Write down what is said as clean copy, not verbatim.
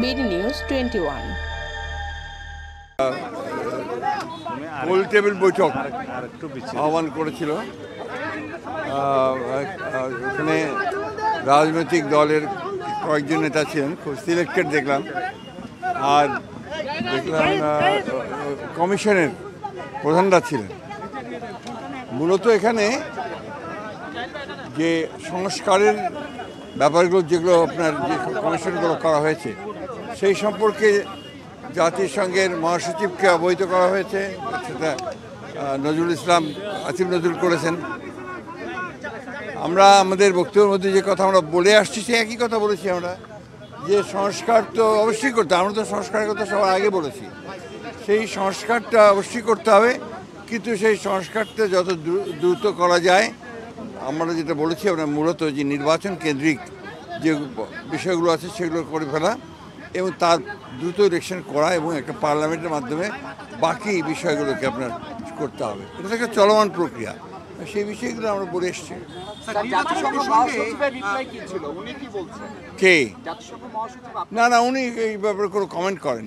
BD news 21। গোল table বৈঠক আহ্বান করেছিল। এখানে রাজনৈতিক দলের কয়েকজন নেতা ছিলেন, খুব সিলেক্টেড দেখলাম। আর দেখলাম কমিশনের প্রধানরা ছিলেন। মূলত এখানে যে সংস্কারের ব্যাপারগুলো, যেগুলো আপনার যে কমিশনগুলো করা হয়েছে, সেই সম্পর্কে জাতিসংঘের মহাসচিবকে অবহিত করা হয়েছে। সেটা নজরুল ইসলাম, আসিফ নজরুল করেছেন। আমরা আমাদের বক্তব্যের মধ্যে যে কথা আমরা বলে আসছি, সে একই কথা বলেছি আমরা, যে সংস্কার তো অবশ্যই করতে হবে। আমরা তো সংস্কারের কথা সবার আগে বলেছি, সেই সংস্কারটা অবশ্যই করতে হবে, কিন্তু সেই সংস্কারটা যত দ্রুত করা যায়। আমরা যেটা বলেছি, আমরা মূলত যে নির্বাচন কেন্দ্রিক যে বিষয়গুলো আছে সেগুলো করে ফেলা এবং তার দ্রুত ইলেকশন করা এবং একটা পার্লামেন্টের মাধ্যমে বাকি বিষয়গুলোকে আপনার করতে হবে। এটা একটা চলমান প্রক্রিয়া, সেই বিষয়গুলো আমরা বলে এসছি। কে? না, উনি এই ব্যাপারে কোনো কমেন্ট করেন।